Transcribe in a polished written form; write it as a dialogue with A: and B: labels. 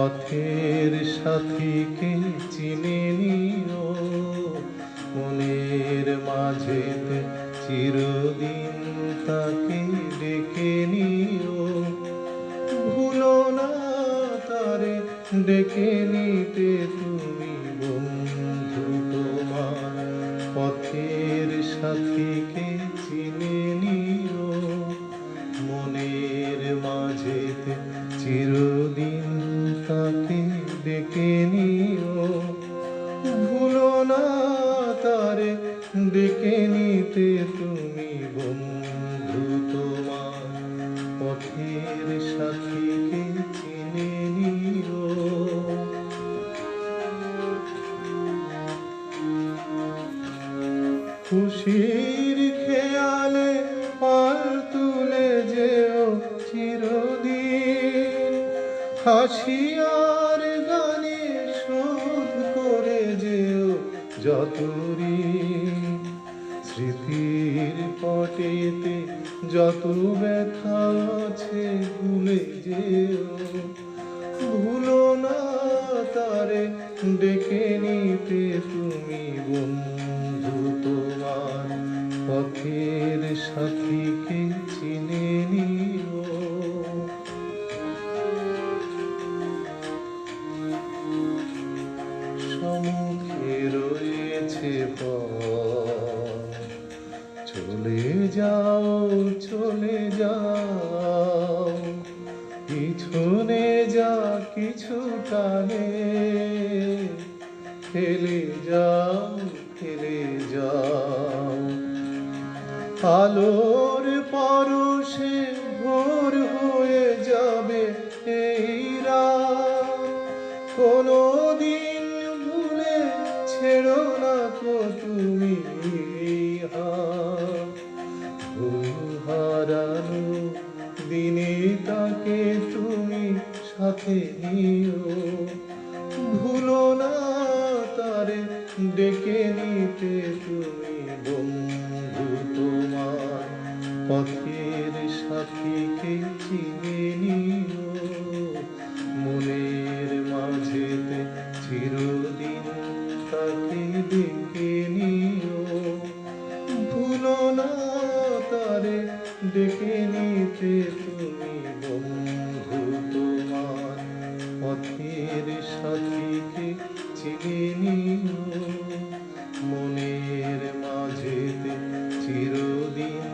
A: পথের সাথীকে চিনে নিও, মনের মাঝেতে চিরদিন তাকে ডেকে নিও। ভুলো না তারে ডেকে নিতে তুমি বন্ধু তোমার পথের সাথীকে চিনে নিও, মনের মাঝেতে চিরদিন তাকে ডেকে নিও। ভুলো না তারে ডেকে নিতে তুমি বন্ধু তোমার পথের সাথীকে চিনে নিও। খুশির খেয়ালে পাল তুলে যেও চিরদিন, হাসি আর গানে শোধ করে যেও যত ঋণ। স্মৃতির পটেতে যত ব্যথা আছে ভুলে যেও, ভুলো না তারে ডেকে নিতে তুমি বন্ধু তোমার পথের সাথীকে চিনে নিও। সম্মুখে রয়েছে পথ, চলে যাও চলে যাও, পিছনে যা কিছু টানে ফেলে যাও ফেলে যাও। আলোর পরশে ভোর হয়ে যাবে এই রাত, কোনদিন ভুলে ছেড়ো না তো তুমি হাত। হারানো দিনে তাকে তুমি সাথে নিও, ভুলো না তারে ডেকে নিতে তুমি বন্ধু তোমার পথের সাথীকে চিনে নিও, মনের মাঝেতে চিরদিন তাকে ডেকে নিও। ভুলো না তারে ডেকে নিতে তুমি বন্ধু তোমার পথের সাথীকে চিনে নিও, মনের মাঝেতে চিরদিন